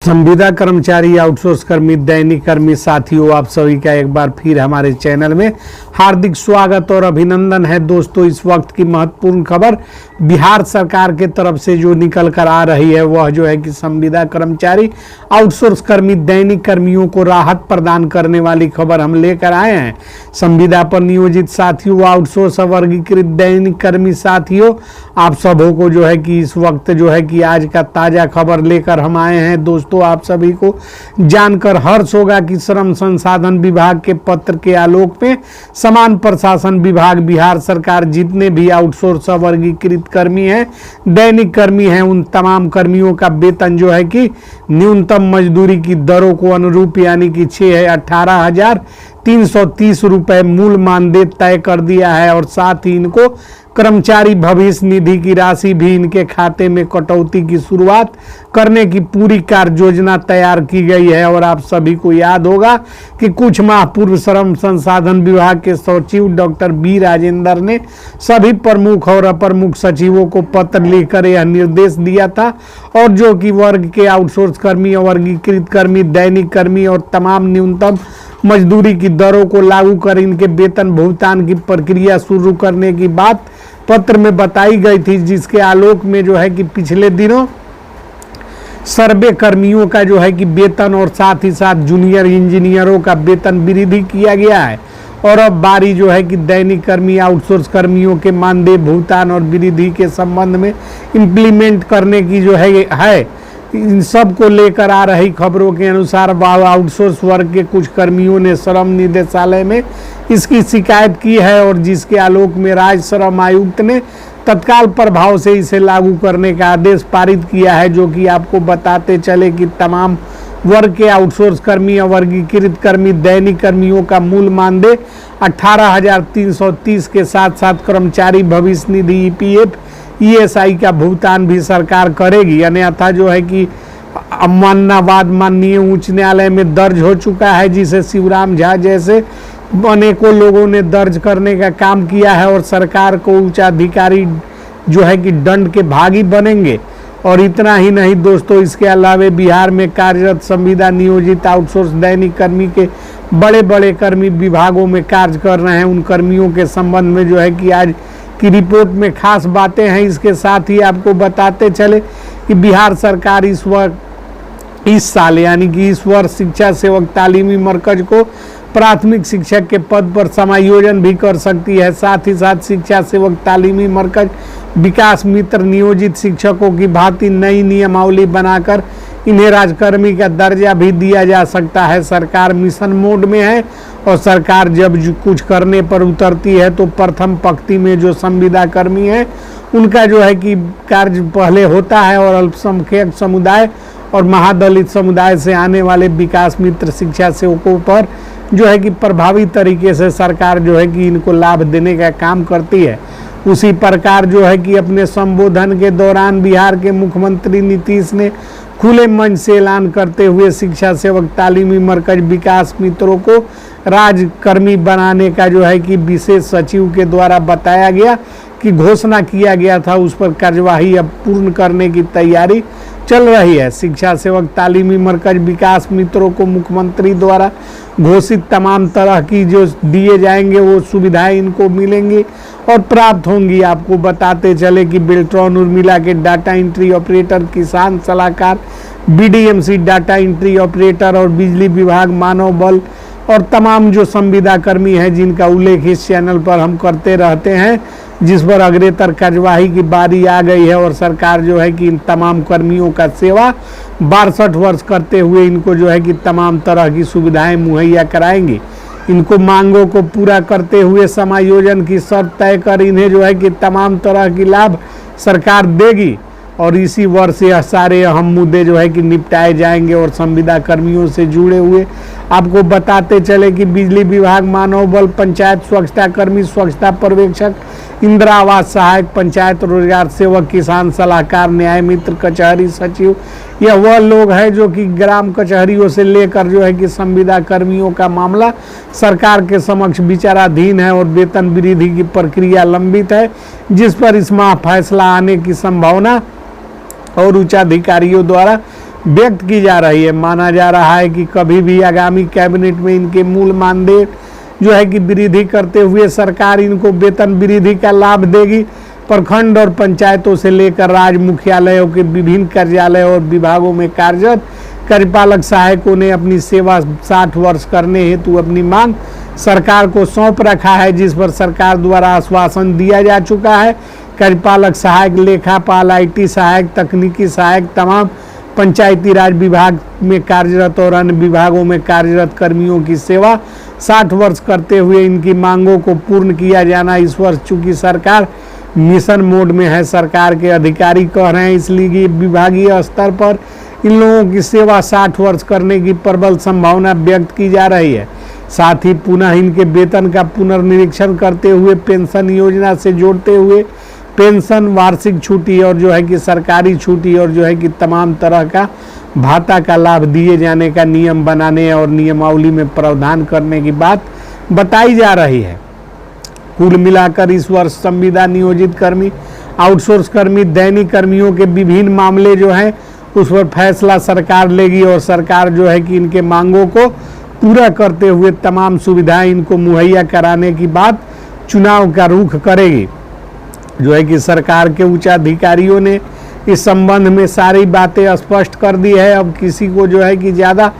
संविदा कर्मचारी, आउटसोर्स कर्मी, दैनिक कर्मी साथियों, आप सभी का एक बार फिर हमारे चैनल में हार्दिक स्वागत और अभिनंदन है। दोस्तों, इस वक्त की महत्वपूर्ण खबर बिहार सरकार के तरफ से जो निकल कर आ रही है वह जो है कि संविदा कर्मचारी, आउटसोर्स कर्मी, दैनिक कर्मियों को राहत प्रदान करने वाली खबर हम लेकर आए हैं। संविदा पर नियोजित साथियों, आउटसोर्स वर्गीकृत दैनिक कर्मी साथियों, आप सबों को जो है कि इस वक्त जो है कि आज का ताजा खबर लेकर हम आए हैं। दोस्तों, आप सभी को जानकर हर्ष होगा कि श्रम संसाधन विभाग के पत्र के आलोक में समान प्रशासन विभाग बिहार सरकार जितने भी आउटसोर्स वर्गीकृत कर्मी हैं, दैनिक कर्मी हैं, उन तमाम कर्मियों का वेतन जो है कि न्यूनतम मजदूरी की दरों को अनुरूप यानी कि 18,330 रुपए मूल मानदेय तय कर दिया है और साथ ही इनको कर्मचारी भविष्य निधि की राशि भी इनके खाते में कटौती की शुरुआत करने की पूरी कार्य योजना तैयार की गई है। और आप सभी को याद होगा कि कुछ माह पूर्व श्रम संसाधन विभाग के सचिव डॉक्टर बी राजेंद्र ने सभी प्रमुख और अपर मुख्य सचिवों को पत्र लिखकर यह निर्देश दिया था और जो कि वर्ग के आउटसोर्स कर्मी, वर्गीकृत कर्मी, दैनिक कर्मी और तमाम न्यूनतम मजदूरी की दरों को लागू कर इनके वेतन भुगतान की प्रक्रिया शुरू करने की बात पत्र में बताई गई थी, जिसके आलोक में जो है कि पिछले दिनों सर्वे कर्मियों का जो है कि वेतन और साथ ही साथ जूनियर इंजीनियरों का वेतन वृद्धि किया गया है। और अब बारी जो है कि दैनिक कर्मी, आउटसोर्स कर्मियों के मानदेय भुगतान और वृद्धि के संबंध में इम्प्लीमेंट करने की जो है इन सब को लेकर आ रही खबरों के अनुसार आउटसोर्स वर्ग के कुछ कर्मियों ने श्रम निदेशालय में इसकी शिकायत की है और जिसके आलोक में राज्य श्रम आयुक्त ने तत्काल प्रभाव से इसे लागू करने का आदेश पारित किया है। जो कि आपको बताते चले कि तमाम वर्ग के आउटसोर्स कर्मी, वर्गीकृत कर्मी, दैनिक कर्मियों का मूल मानदेय 18,330 के साथ साथ कर्मचारी भविष्य निधि EPF ESI का भुगतान भी सरकार करेगी। अन्यथा जो है कि माननीय उच्च न्यायालय में दर्ज हो चुका है, जिसे शिवराम झा जैसे अनेकों लोगों ने दर्ज करने का काम किया है और सरकार को उच्चाधिकारी जो है कि दंड के भागी बनेंगे। और इतना ही नहीं दोस्तों, इसके अलावा बिहार में कार्यरत संविदा नियोजित आउटसोर्स दैनिक कर्मी के बड़े बड़े कर्मी विभागों में कार्य कर रहे हैं, उन कर्मियों के संबंध में जो है कि आज की रिपोर्ट में खास बातें हैं। इसके साथ ही आपको बताते चले कि बिहार सरकार इस साल यानी कि इस वर्ष शिक्षा सेवक तालीमी मरकज को प्राथमिक शिक्षक के पद पर समायोजन भी कर सकती है। साथ ही साथ शिक्षा सेवक तालीमी मरकज विकास मित्र नियोजित शिक्षकों की भांति नई नियमावली बनाकर इन्हें राजकर्मी का दर्जा भी दिया जा सकता है। सरकार मिशन मोड में है और सरकार जब कुछ करने पर उतरती है तो प्रथम पंक्ति में जो संविदा कर्मी है उनका जो है कि कार्य पहले होता है और अल्पसंख्यक समुदाय और महादलित समुदाय से आने वाले विकास मित्र शिक्षा सेवकों पर जो है कि प्रभावी तरीके से सरकार जो है कि इनको लाभ देने का काम करती है। उसी प्रकार जो है कि अपने संबोधन के दौरान बिहार के मुख्यमंत्री नीतीश ने खुले मंच से ऐलान करते हुए शिक्षा सेवक तालीमी मरकज विकास मित्रों को राजकर्मी बनाने का जो है कि विशेष सचिव के द्वारा बताया गया कि घोषणा किया गया था, उस पर कार्यवाही अब पूर्ण करने की तैयारी चल रही है। शिक्षा सेवक तालीमी मरकज विकास मित्रों को मुख्यमंत्री द्वारा घोषित तमाम तरह की जो दिए जाएंगे वो सुविधाएं इनको मिलेंगी और प्राप्त होंगी। आपको बताते चले कि बेल्ट्रॉन उर्मिला के डाटा एंट्री ऑपरेटर, किसान सलाहकार, BDMC डाटा एंट्री ऑपरेटर और बिजली विभाग मानव बल और तमाम जो संविदा कर्मी हैं जिनका उल्लेख इस चैनल पर हम करते रहते हैं, जिस पर अग्रेतर कार्यवाही की बारी आ गई है और सरकार जो है कि इन तमाम कर्मियों का सेवा 62 वर्ष करते हुए इनको जो है कि तमाम तरह की सुविधाएं मुहैया कराएंगी। इनको मांगों को पूरा करते हुए समायोजन की शर्त तय कर इन्हें जो है कि तमाम तरह की लाभ सरकार देगी और इसी वर्ष यह सारे अहम मुद्दे जो है कि निपटाए जाएंगे। और संविदा कर्मियों से जुड़े हुए आपको बताते चले कि बिजली विभाग, मानव बल, पंचायत स्वच्छता कर्मी, स्वच्छता पर्यवेक्षक, इंदिरा आवास सहायक, पंचायत रोजगार सेवक, किसान सलाहकार, न्याय मित्र, कचहरी सचिव, यह वह लोग हैं जो कि ग्राम कचहरियों से लेकर जो है कि संविदा कर्मियों का मामला सरकार के समक्ष विचाराधीन है और वेतन वृद्धि की प्रक्रिया लंबित है, जिस पर इस माह फैसला आने की संभावना और उच्चाधिकारियों द्वारा व्यक्त की जा रही है। माना जा रहा है कि कभी भी आगामी कैबिनेट में इनके मूल मानदेय जो है कि वृद्धि करते हुए सरकार इनको वेतन वृद्धि का लाभ देगी। प्रखंड और पंचायतों से लेकर राज्य मुख्यालयों के विभिन्न कार्यालयों और विभागों में कार्यरत कार्यपालक सहायकों ने अपनी सेवा 60 वर्ष करने हेतु अपनी मांग सरकार को सौंप रखा है, जिस पर सरकार द्वारा आश्वासन दिया जा चुका है। कार्यपालक सहायक, लेखापाल, IT सहायक, तकनीकी सहायक, तमाम पंचायती राज विभाग में कार्यरत और अन्य विभागों में कार्यरत कर्मियों की सेवा 60 वर्ष करते हुए इनकी मांगों को पूर्ण किया जाना। इस वर्ष चूंकि सरकार मिशन मोड में है, सरकार के अधिकारी कह रहे हैं, इसलिए विभागीय स्तर पर इन लोगों की सेवा 60 वर्ष करने की प्रबल संभावना व्यक्त की जा रही है। साथ ही पुनः इनके वेतन का पुनर्निरीक्षण करते हुए पेंशन योजना से जोड़ते हुए पेंशन, वार्षिक छुट्टी और जो है कि सरकारी छुट्टी और जो है कि तमाम तरह का भाता का लाभ दिए जाने का नियम बनाने और नियमावली में प्रावधान करने की बात बताई जा रही है। कुल मिलाकर इस वर्ष संविदा नियोजित कर्मी, आउटसोर्स कर्मी, दैनिक कर्मियों के विभिन्न मामले जो हैं उस पर फैसला सरकार लेगी और सरकार जो है कि इनके मांगों को पूरा करते हुए तमाम सुविधाएं इनको मुहैया कराने की बात चुनाव का रुख करेगी। जो है कि सरकार के उच्चाधिकारियों ने इस संबंध में सारी बातें स्पष्ट कर दी है। अब किसी को जो है कि ज़्यादा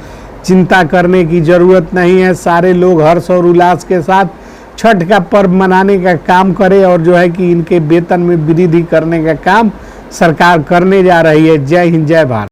चिंता करने की ज़रूरत नहीं है। सारे लोग हर्ष और उल्लास के साथ छठ का पर्व मनाने का काम करें और जो है कि इनके वेतन में वृद्धि करने का काम सरकार करने जा रही है। जय हिंद, जय भारत।